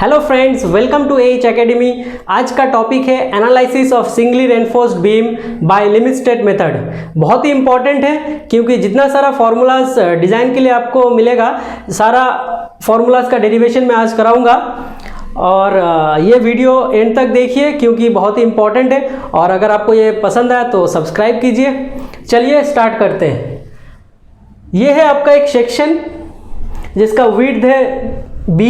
Hello friends, welcome to H academy. आज का topic है analysis of singly reinforced beam by limit state method. बहुत ही important है क्योंकि जितना सारा फार्मूलाज डिज़ाइन के लिए आपको मिलेगा, सारा फार्मूलाज का डेरिवेशन मैं आज कराऊंगा और ये वीडियो एंड तक देखिए क्योंकि बहुत ही इंपॉर्टेंट है। और अगर आपको ये पसंद आया तो सब्सक्राइब कीजिए। चलिए स्टार्ट करते हैं। ये है आपका एक सेक्शन जिसका विड्थ है b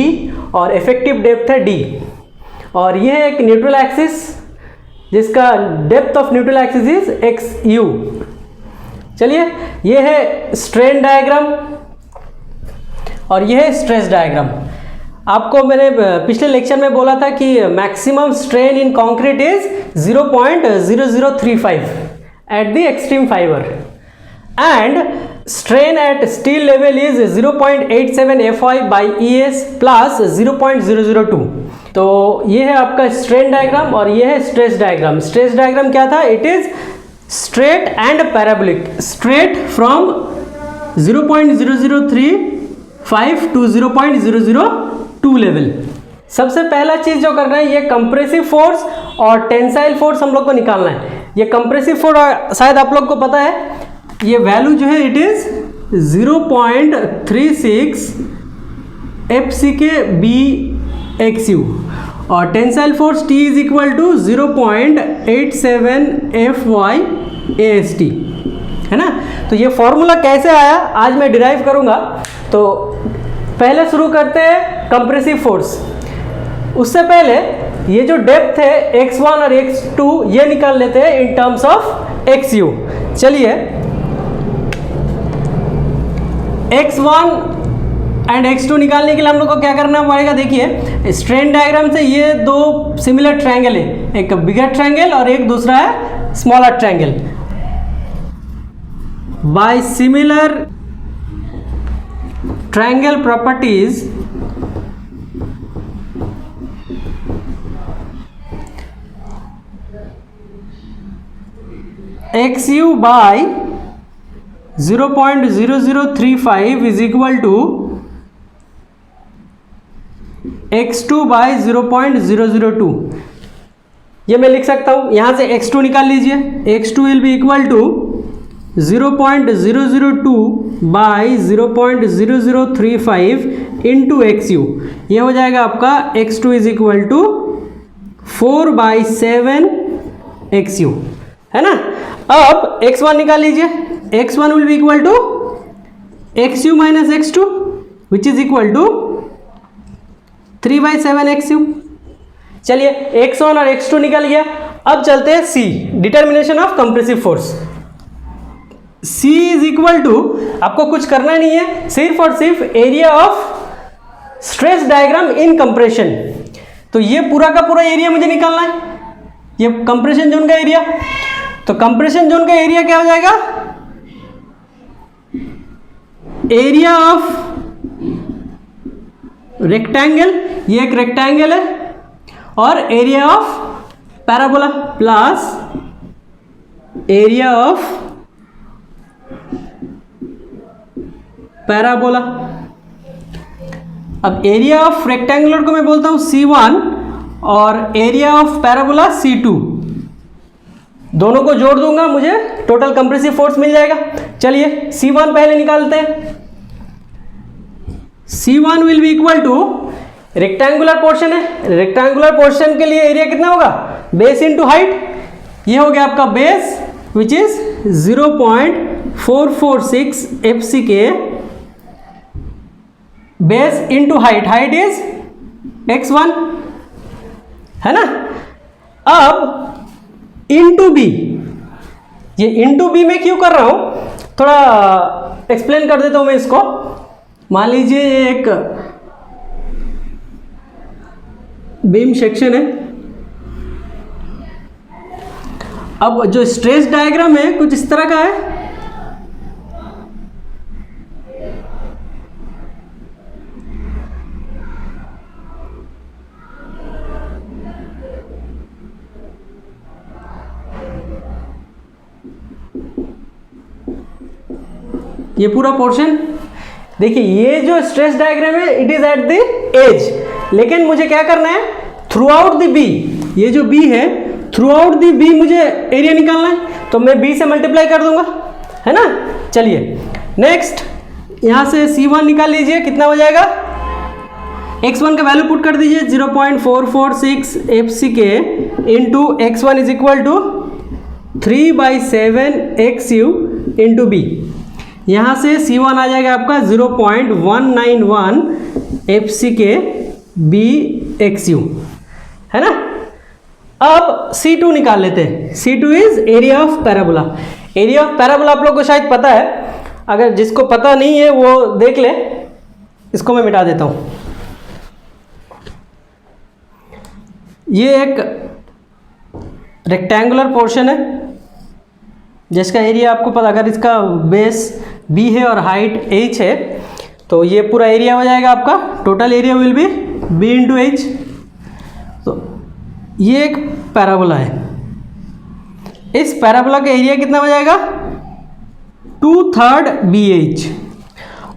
और इफेक्टिव डेप्थ है d, और यह है एक न्यूट्रल एक्सिस जिसका depth of neutral axis is xu। चलिए, यह है स्ट्रेन डायग्राम और यह है स्ट्रेस डायग्राम। आपको मैंने पिछले लेक्चर में बोला था कि maximum strain in concrete is 0.0035 at the extreme fibre and strain at steel level is 0.87 FI by ES plus 0.002। तो ये है आपका स्ट्रेन डायग्राम और ये है स्ट्रेस डायग्राम। स्ट्रेस डायग्राम क्या था? It is straight and parabolic, straight from 0.0035 to 0.002 level. सबसे पहला चीज जो करना है, ये कंप्रेसिव फोर्स और टेंसाइल फोर्स हम लोग को निकालना है। ये कंप्रेसिव फोर्स शायद आप लोग को पता है, ये वैल्यू जो है इट इज 0.36 FCK BXU और tensile force T is equal to 0.87 FY AST, है ना। तो ये फॉर्मूला कैसे आया आज मैं डिराइव करूंगा। तो पहले शुरू करते हैं कंप्रेसिव फोर्स। उससे पहले ये जो डेप्थ है x1 और x2 ये निकाल लेते हैं इन टर्म्स ऑफ XU। चलिए, x1 एंड x2 निकालने के लिए हम लोग को क्या करना पड़ेगा? देखिए, स्ट्रेन डायग्राम से ये दो सिमिलर ट्रायंगल है, एक बिगर ट्रायंगल और एक दूसरा है smaller triangle. By similar triangle properties XU by 0.0035 is equal to x2 by 0.002। ये मैं लिख सकता हूँ, यहाँ से x2 निकाल लीजिए। x2 will be equal to 0.002 by 0.0035 into xu। ये हो जाएगा आपका x2 is equal to 4 by 7 xu, है ना। अब x1 निकाल लीजिए। x1 will be equal to xu minus x2 which is equal to 3 by 7 xu। चलिए, x1 और x2 निकल गया। अब चलते हैं C, determination of compressive force. C is equal to, आपको कुछ करना नहीं है, सिर्फ और सिर्फ area of stress diagram in compression. तो ये पूरा का पूरा एरिया मुझे निकालना है, ये कंप्रेशन जोन का एरिया। तो कंप्रेशन जोन का एरिया क्या हो जाएगा? एरिया ऑफ रेक्टेंगल, ये एक रेक्टेंगल है, और area of parabola plus area of parabola. अब एरिया ऑफ रेक्टेंगुलर को मैं बोलता हूं C1 और एरिया ऑफ पैराबोला C2। दोनों को जोड़ दूंगा, मुझे टोटल कंप्रेसिव फोर्स मिल जाएगा। चलिए, C1 पहले निकालते हैं। C1 will be equal to, rectangular portion है, रेक्टेंगुलर पोर्शन के लिए एरिया कितना होगा? Base into height. ये हो गया आपका base which is 0.446 FCK base into height, height is x1, है ना। अब इनटू बी, ये इनटू बी में क्यों कर रहा हूं, थोड़ा एक्सप्लेन कर देता हूं मैं इसको। मान लीजिए ये एक बीम सेक्शन है। अब जो स्ट्रेस डायग्राम है कुछ इस तरह का है। ये पूरा पोर्शन देखिए, ये जो स्ट्रेस डायग्राम है it is at the edge, लेकिन मुझे क्या करना है, थ्रू आउट द बी, ये जो बी है थ्रू आउट द बी मुझे एरिया निकालना है, तो मैं बी से मल्टीप्लाई कर दूंगा, है ना। चलिए नेक्स्ट, यहाँ से C1 निकाल लीजिए, कितना हो जाएगा, x1 का वैल्यू पुट कर दीजिए 0.446 FCK into x1 is equal to 3/7 XU into B. यहाँ से C1 आ जाएगा आपका 0.191 FCK BXU, है ना। अब C2 निकाल लेते हैं। C2 is area of parabola. Area of parabola आप लोग को शायद पता है, अगर जिसको पता नहीं है वो देख ले, इसको मैं मिटा देता हूँ। ये एक रेक्टेंगुलर पोर्शन है जिसका एरिया आपको पता, अगर इसका बेस b है और हाइट h है तो ये पूरा एरिया हो जाएगा आपका, total area will be b into h। तो ये एक पैराबोला है, इस पैराबोला का एरिया कितना हो जाएगा 2/3 BH,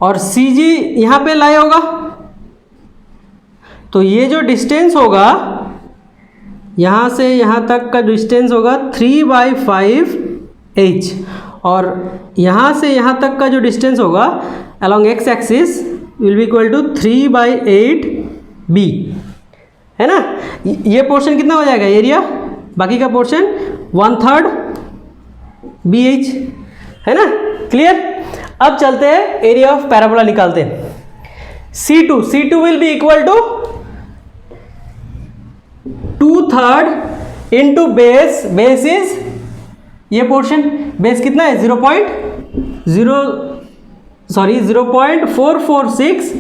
और CG यहाँ पे लाया होगा, तो ये जो डिस्टेंस होगा यहाँ से यहाँ तक का डिस्टेंस होगा 3/5 H, और यहाँ से यहाँ तक का जो डिस्टेंस होगा along x axis will be equal to 3/8 B, है ना। ये पोर्शन कितना हो जाएगा एरिया, बाकी का पोर्शन 1/3 BH, है ना। क्लियर। अब चलते हैं एरिया ऑफ पैराबोला निकालते हैं। C2 will be equal to 2/3 into base, base is ये पोर्शन, बेस कितना है 0.446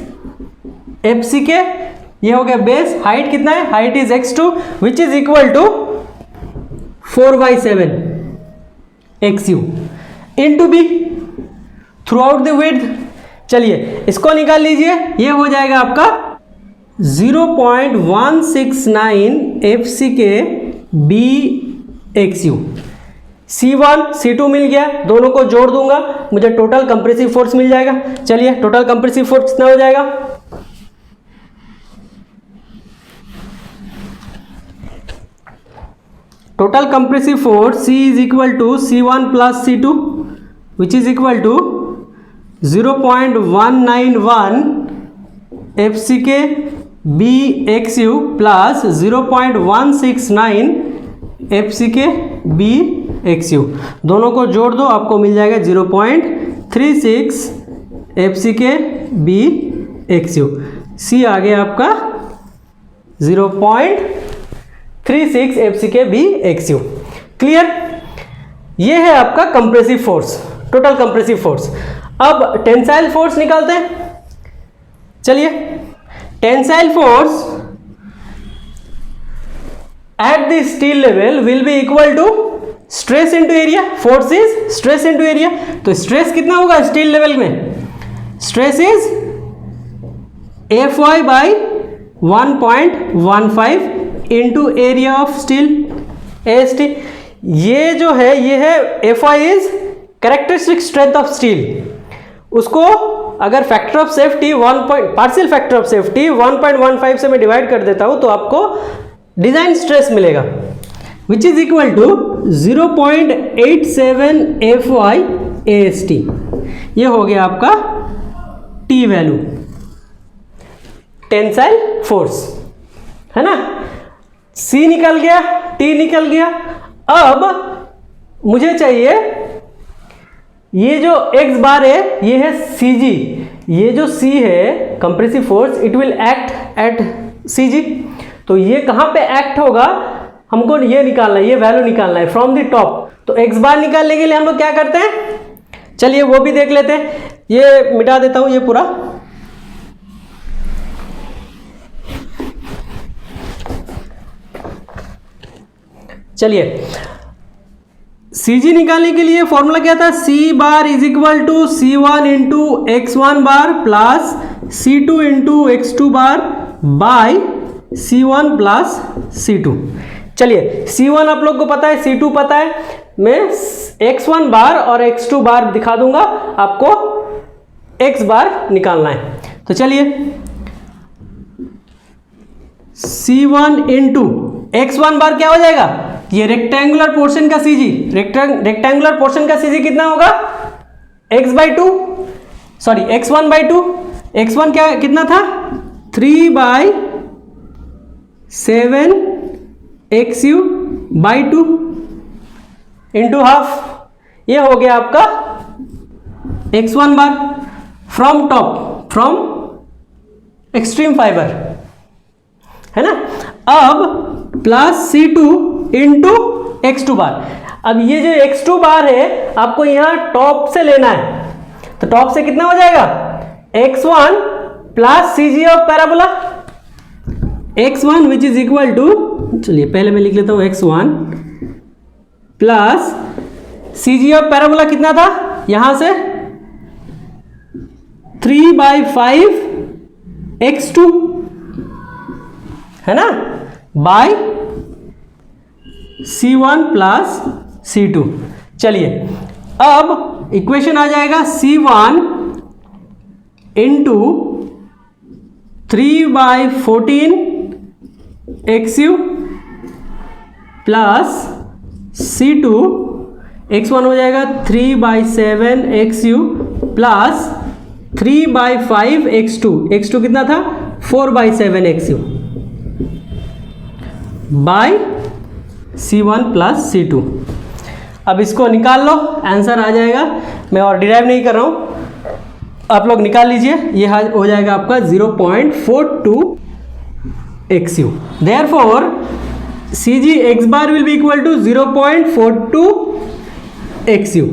FCK, ये हो गया बेस। हाइट कितना है, height is x2 which is equal to 4/7 XU into B throughout the width. चलिए इसको निकाल लीजिए, ये हो जाएगा आपका 0.169 FCK BXU। C1 C2 मिल गया, दोनों को जोड़ दूंगा, मुझे टोटल कंप्रेसिव फोर्स मिल जाएगा। चलिए टोटल कंप्रेसिव फोर्स कितना हो जाएगा, total compressive force C is equal to C1 plus C2 which is equal to 0.191 FCK BXU plus 0.169 FCK BXU, दोनों को जोड़ दो आपको मिल जाएगा 0.36 FCK BXU। C आ गया आपका 0.36 FCK BXU। क्लियर। ये है आपका compressive force, total compressive force. अब टेंसाइल फोर्स निकालते हैं। चलिए tensile force at the steel level will be equal to stress into area, force is stress into area। तो स्ट्रेस कितना होगा स्टील लेवल में, stress is Fy by 1.15 into area of steel AST। ये जो है ये है Fy is characteristic strength of steel, उसको अगर factor of safety partial factor of safety 1.15 से मैं डिवाइड कर देता हूं तो आपको डिजाइन स्ट्रेस मिलेगा which is equal to 0.87 Fy AST। ये हो गया आपका T वैल्यू, टेंसाइल फोर्स, है ना। C निकल गया, T निकल गया। अब मुझे चाहिए ये जो x बार है ये है CG, ये जो C है compressive force it will act at CG। तो ये कहाँ पे एक्ट होगा हमको ये निकालना है, ये वैल्यू निकालना है फ्रॉम द टॉप। तो x बार निकालने के लिए हम लोग क्या करते हैं, चलिए वो भी देख लेते हैं। ये मिटा देता हूं ये पूरा। चलिए CG निकालने के लिए फॉर्मूला क्या था, C bar is equal to C1 into x1 bar plus C2 into x2 bar by C1 plus C2। चलिए C1 आप लोग को पता है, C2 पता है, मैं x1 बार और x2 बार दिखा दूंगा, आपको x बार निकालना है। तो चलिए C1 इंटू x1 बार क्या हो जाएगा, ये रेक्टेंगुलर पोर्शन का CG, रेक्टेंगुलर पोर्शन का CG कितना होगा, x/2, सॉरी x1/2, x1 क्या कितना था 3/7xu/2 इंटू हाफ, ये हो गया आपका x1 bar from top, from extreme fibre, है ना। अब प्लस C2 इंटू x2 बार। अब ये जो x2 बार है आपको यहां टॉप से लेना है, तो टॉप से कितना हो जाएगा, x1 plus CG of parabola, x1 which is equal to, चलिए पहले मैं लिख लेता हूं x1 plus CG of parabola कितना था यहां से 3/5x2, है ना, बाय C1 प्लस C2। चलिए अब इक्वेशन आ जाएगा C1 into 3/14xu plus C2, x1 हो जाएगा 3/7xu प्लस 3/5x2, x2 कितना था 4/7xu bye C1 plus C2। अब इसको निकाल लो, आंसर आ जाएगा, मैं और डिराइव नहीं कर रहा हूं, आप लोग निकाल लीजिए, ये हो जाएगा आपका 0.42xu। Therefore CG x bar will be equal to 0.42xu,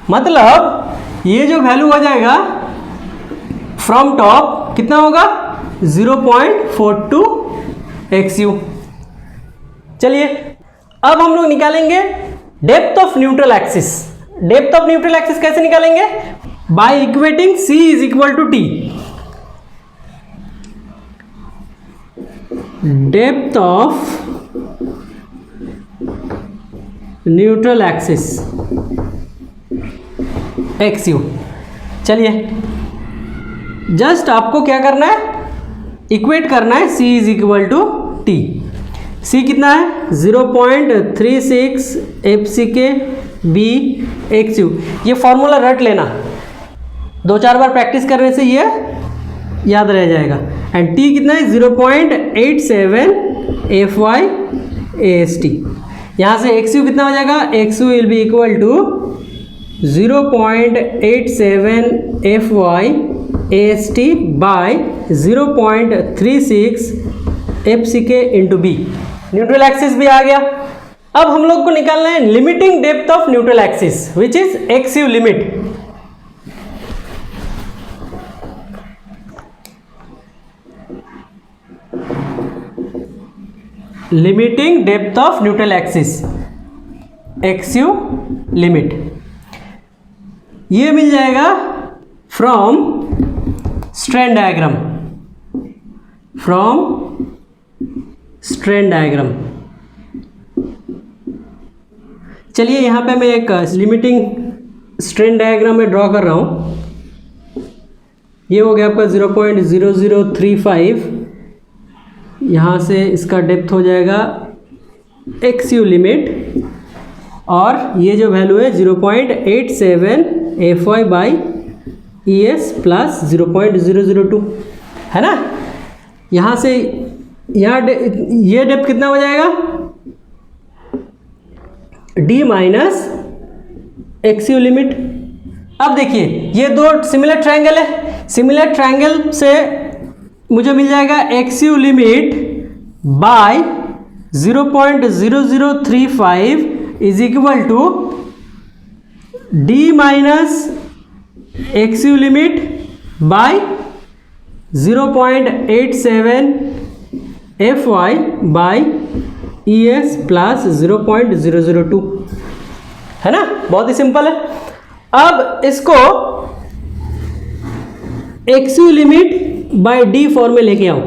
मतलब ये जो वैल्यू हो जाएगा फ्रॉम टॉप कितना होगा 0.42xu। चलिए अब हम लोग निकालेंगे depth of neutral axis. Depth of neutral axis कैसे निकालेंगे, by equating C is equal to T। Depth of neutral axis xu। चलिए जस्ट आपको क्या करना है, इक्वेट करना है C is equal to T। C कितना है 0.36 FCK/BXu, ये फॉर्मूला रट लेना, 2-4 बार प्रैक्टिस करने से ये याद रह जाएगा। एंड T कितना है 0.87 FY/AST। यहाँ से XU कितना हो जाएगा, XU will be equal to 0.87 FY/AST by 0.36 FCK into B। Neutral axis भी आ गया। अब हम लोग को निकालना है limiting depth of neutral axis which is XU limit. Limiting depth of neutral axis XU limit, ये मिल जाएगा from strain diagram, from strain diagram. चलिए यहाँ पे मैं एक लिमिटिंग स्ट्रैंड डायग्राम में ड्रॉ कर रहा हूँ। ये हो गया आपका 0.0035, यहाँ से इसका डेप्थ हो जाएगा XU लिमिट, और ये जो वैल्यू है 0.87 FY/ES प्लस 0.002, है ना। यहाँ से यहाँ ये डेप्थ कितना हो जाएगा D माइनस XU लिमिट। अब देखिए ये दो सिमिलर ट्रायंगल है, सिमिलर ट्रायंगल से मुझे मिल जाएगा XU limit by 0.0035 is equal to D minus XU limit by 0.87 FY/ES plus 0.002, है ना, बहुत ही सिंपल है। अब इसको XU limit by D form में लेके आऊं,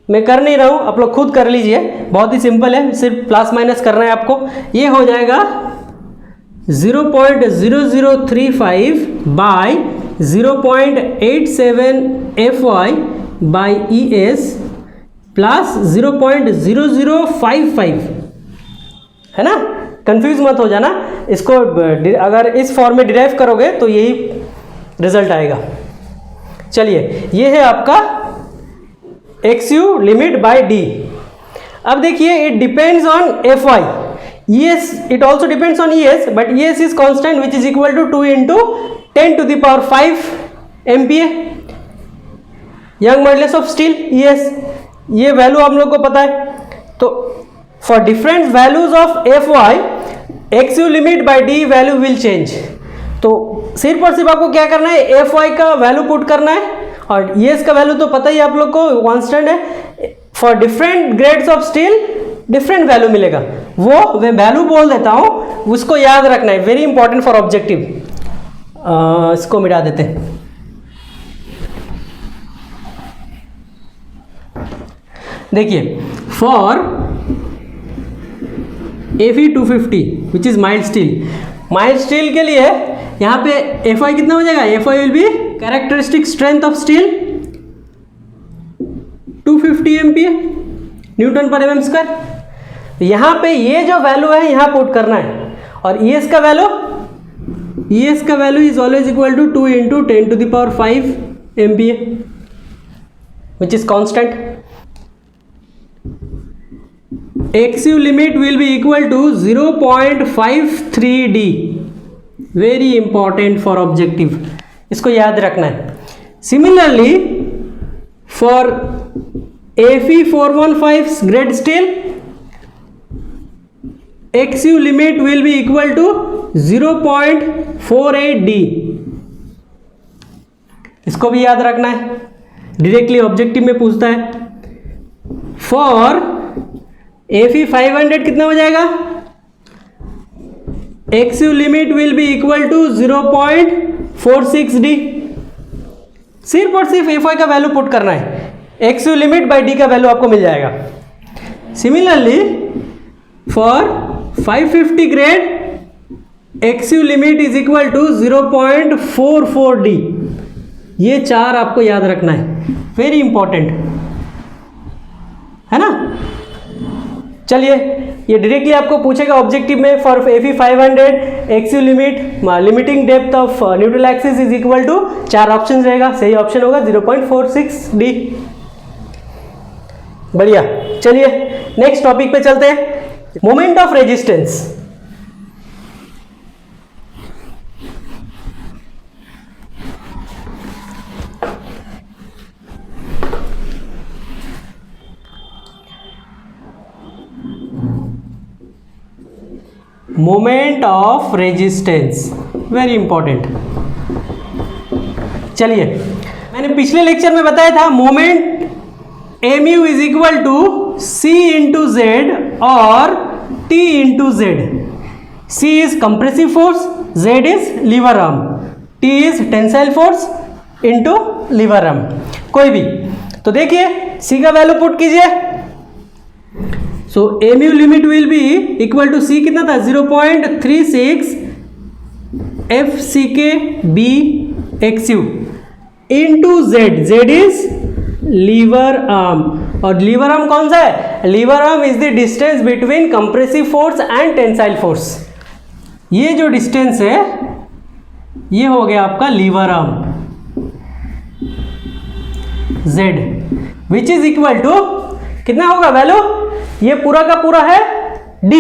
मैं कर नहीं रहा हूं, आप लोग खुद कर लीजिए, बहुत ही सिंपल है, सिर्फ प्लस माइनस करना है आपको। ये हो जाएगा 0.0035 by 0.87 by E S plus 0.0055, है ना। कंफ्यूज मत हो जाना, इसको अगर इस फॉर्म में डिराइव करोगे तो यही रिजल्ट आएगा। चलिए, ये है आपका X U limit by D. अब देखिए, it depends on F Y, ES, it also depends on ES, but ES is constant which is equal to 2 into 10 to the power 5 MPa, young modulus of steel, ES, ये value आप लोग को पता है। तो for different values of FY, XU limit by D value will change. तो सिर्फ और सिर्फ आपको क्या करना है, FY का वैल्यू पुट करना है, और ES का वैल्यू तो पता ही आप लोग को कांस्टेंट है। For different grades of steel different value मिलेगा, वो मैं वैल्यू बोल देता हूं, उसको याद रखना है, वेरी इंपॉर्टेंट फॉर ऑब्जेक्टिव। इसको मिटा देते हैं। देखिए, for Fe250 which is mild steel, mild steel के लिए यहां पे FI कितना हो जाएगा, FI will be characteristic strength of steel 250 MPa Newton पर mm स्क्वायर। यहां पे ये जो वैल्यू है यहां पुट करना है, और ES का value is always equal to 2 into 10 to the power 5 MPa which is constant. XU limit will be equal to 0.53D, very important for objective, इसको याद रखना है। Similarly for Fe415 grade steel, XU limit will be equal to 0.48D, इसको भी याद रखना है, directly objective में पूछता है। फॉर Fe500 कितना हो जाएगा, XU limit will be equal to 0.46D, सिर्फ और सिर्फ FI का वैल्यू पुट करना है, XU लिमिट बाय D का वैल्यू आपको मिल जाएगा। Similarly for 550 grade, XU limit is equal to 0.44D, ये चार आपको याद रखना है, वेरी इंपॉर्टेंट है ना। चलिए, ये डायरेक्टली आपको पूछेगा ऑब्जेक्टिव में, for Fe500 XU limit limiting depth of neutral axis is equal to, चार ऑप्शन रहेगा, सही ऑप्शन होगा 0.46D। बढ़िया, चलिए नेक्स्ट टॉपिक पे चलते हैं, moment of resistance. Moment of resistance very important. चलिए, मैंने पिछले लेक्चर में बताया था moment mu is equal to C into Z और T into Z. C is compressive force, Z is lever arm, T is tensile force into lever arm, कोई भी। तो देखिए, C का वैल्यू पुट कीजिए, so mu limit will be equal to C कितना था, 0.36 FCKB XU into Z, Z is lever arm, और लीवर आर्म कौन सा है, lever arm is the distance between compressive force and tensile force. ये जो डिस्टेंस है ये हो गया आपका lever arm Z, which is equal to कितना होगा वैल्यू, ये पूरा का पूरा है D,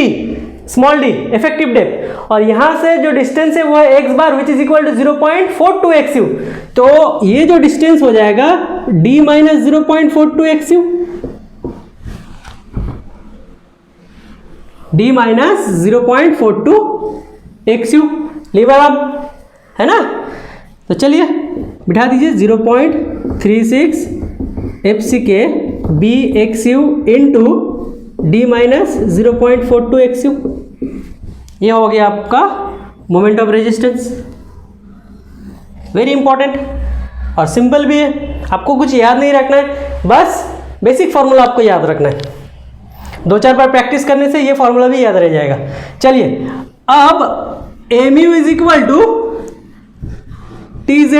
small d effective depth, और यहां से जो डिस्टेंस है वो है x bar which is equal to 0.42 XU। तो ये जो डिस्टेंस हो जाएगा d minus 0.42 XU, d minus 0.42 XU lever arm, है ना। तो चलिए बिठा दीजिए 0.36 FCKB XU into d minus 0.42 XU, ये हो गया आपका moment of resistance, very important और सिंपल भी है, आपको कुछ याद नहीं रखना है, बस बेसिक फार्मूला आपको याद रखना है, दो चार बार प्रैक्टिस करने से ये फार्मूला भी याद रह जाएगा। चलिए, अब mu is equal to TZ,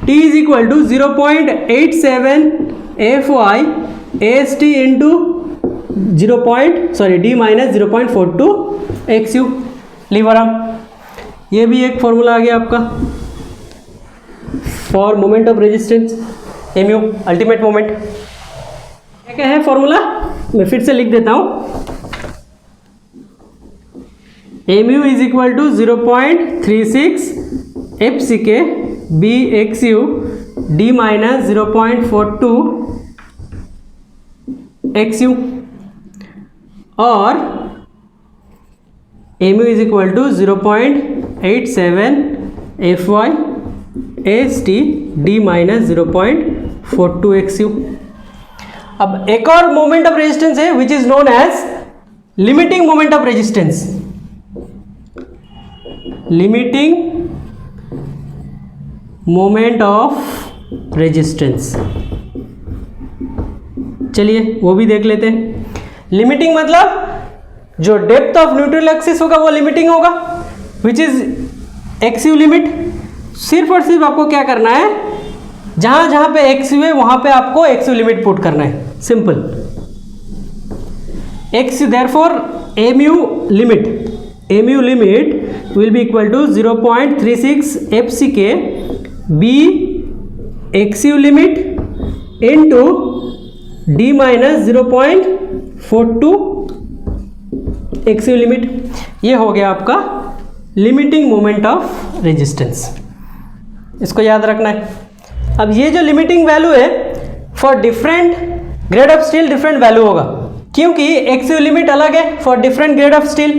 T is equal to 0.87 FY AST into D minus 0.42 XU lever arm. ये भी एक फॉर्मूला आ गया आपका for moment of resistance mu ultimate moment. क्या है फॉर्मूला, मैं फिर से लिख देता हूँ। mu is equal to 0.36 FCK BXU D minus 0.42 XU और mu is equal to 0.87 FY AST D minus 0.42 XU। अब एक और मोमेंट ऑफ रेजिस्टेंस है which is known as limiting moment of resistance. Limiting moment of resistance, चलिए वो भी देख लेते हैं। लिमिटिंग मतलब जो डेप्थ ऑफ न्यूट्रल एक्सिस होगा वो लिमिटिंग होगा, विच इज एक्सयू लिमिट। सिर्फ और सिर्फ आपको क्या करना है, जहां जहां पे एक्सयू है वहां पे आपको एक्सयू लिमिट पुट करना है, simple. एक्सयू therefore mu limit will be equal to 0.36 FCK B XU limit into D minus 0.42 XU limit. ये हो गया आपका लिमिटिंग मोमेंट ऑफ रेजिस्टेंस, इसको याद रखना है। अब ये जो लिमिटिंग वैल्यू है for different grade of steel different value होगा, क्योंकि XU लिमिट अलग है for different grade of steel.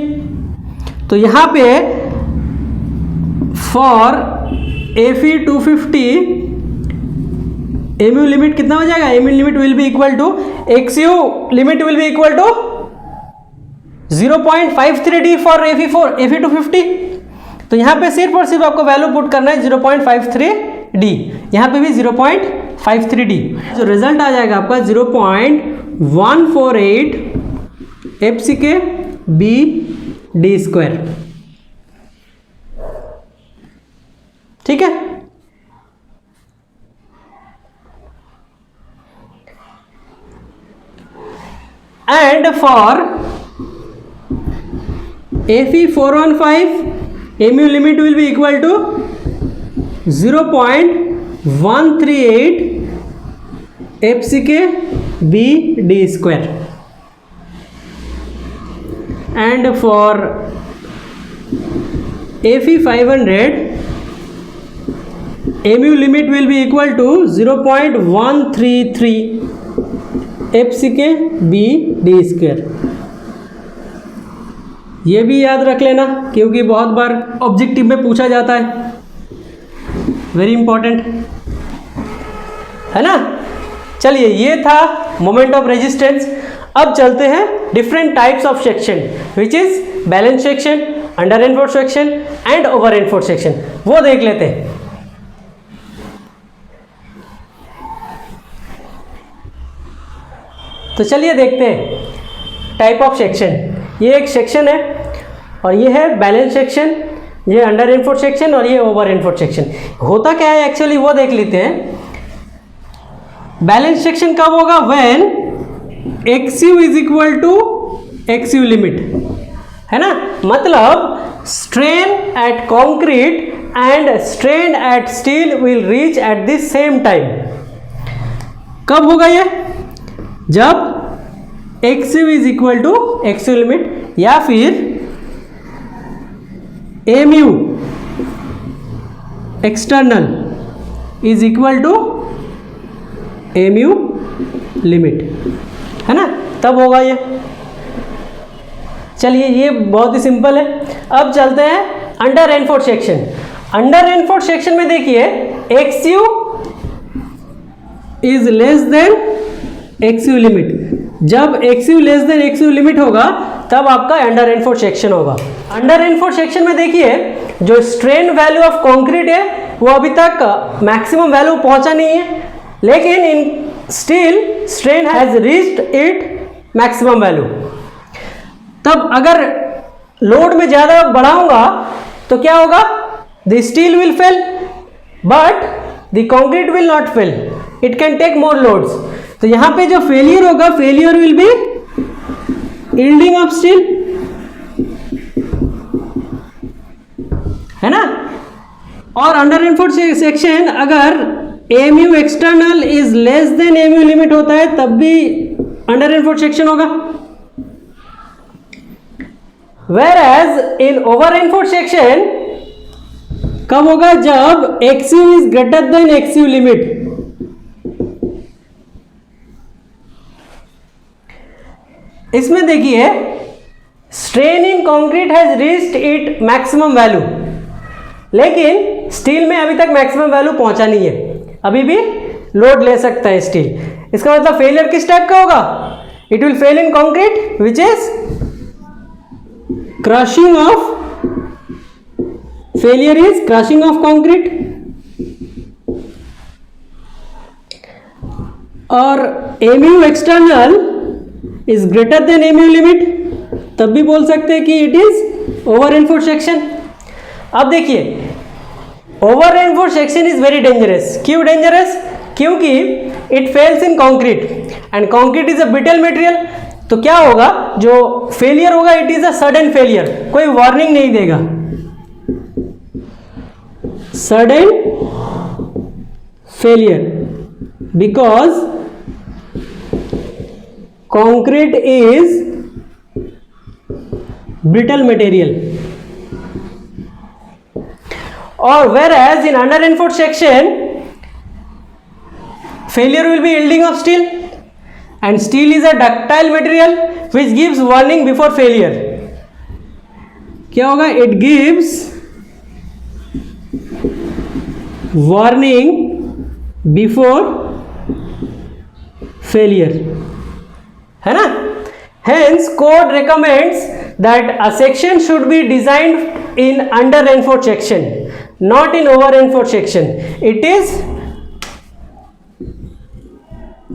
तो यहाँ पे फॉर Fe250 mu लिमिट कितना हो जाएगा, mu limit will be equal to XU limit will be equal to 0.53D for Fe250। तो यहाँ पे सिर्फ और सिर्फ आपको वैल्यू पुट करना है 0.53D, यहाँ पे भी 0.53D। जो रिजल्ट आ जाएगा आपका 0.148 FCK BD स्क्वायर, ठीक है। And for Fe415 mu limit will be equal to 0.138 FCK BD square. And for Fe500 mu limit will be equal to 0.133 FCK BD square. ये भी याद रख लेना क्योंकि बहुत बार ऑब्जेक्टिव में पूछा जाता है, वेरी इंपॉर्टेंट है ना। चलिए ये था मोमेंट ऑफ रेजिस्टेंस। अब चलते हैं different types of section which is balance section, under enforce section and over enforce section, वो देख लेते हैं। तो चलिए देखते हैं टाइप ऑफ सेक्शन। ये एक सेक्शन है और ये है बैलेंस सेक्शन, ये अंडर एनफोर्स सेक्शन और ये ओवर एनफोर्स सेक्शन। होता क्या है एक्चुअली वो देख लेते हैं। बैलेंस सेक्शन कब होगा, when XU is equal to XU limit, है ना। मतलब strain at concrete and strain at steel will reach at the same time. कब होगा ये, जब XU is equal to XU limit या फिर mu external is equal to mu limit, है ना, तब होगा ये। चलिए ये बहुत ही सिंपल है। अब चलते हैं under enforce section. Under enforce section में देखिए XU is less then XU limit. जब XU less than XU limit होगा तब आपका अंडर एनफोर्स सेक्शन होगा। अंडर एनफोर्स सेक्शन में देखिए जो स्ट्रेन वैल्यू ऑफ कंक्रीट है वो अभी तक मैक्सिमम वैल्यू पहुंचा नहीं है, लेकिन in steel strain has reached it maximum value. तब अगर लोड में ज़्यादा बढ़ाऊंगा तो क्या होगा, the steel will fail, but the concrete will not fail, it can take more loads. तो यहां पे जो फेलियर होगा, failure will be yielding of steel, है ना। और अंडर रेनफोर्स्ड सेक्शन अगर MU external is less than MU limit होता है तब भी अंडर रेनफोर्स्ड सेक्शन होगा। Whereas in over reinforced section कब होगा, जब XU is greater than XU limit. इसमें देखिए strain in concrete has reached it maximum value, लेकिन स्टील में अभी तक मैक्सिमम वैल्यू पहुंचा नहीं है, अभी भी लोड ले सकता है स्टील। इसका मतलब फेलियर किस टाइप का होगा, it will fail in concrete which is crushing of, failure is crushing of concrete. और MU external is greater than MU limit, तब भी बोल सकते हैं कि it is over reinforced section. अब देखिए over reinforced section is very dangerous. क्यों डेंजरस, क्योंकि it fails in concrete and concrete is a brittle material. तो क्या होगा, जो फेलियर होगा it is a sudden failure, कोई वार्निंग नहीं देगा, sudden failure, because concrete is brittle material. और whereas in under reinforced section failure will be yielding of steel, and steel is a ductile material which gives warning before failure। क्या होगा, it gives warning before failure, है ना। Hence code recommends that a section should be designed in under reinforced section, not in over reinforced section. It is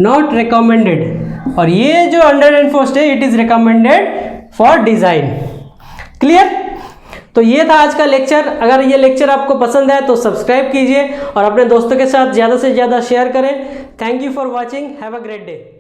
not recommended, और ये जो under reinforced है it is recommended for design। Clear. तो ये था आज का लेक्चर। अगर ये लेक्चर आपको पसंद है तो सब्सक्राइब कीजिए और अपने दोस्तों के साथ ज़्यादा से ज़्यादा शेयर करें। Thank you for watching, have a great day.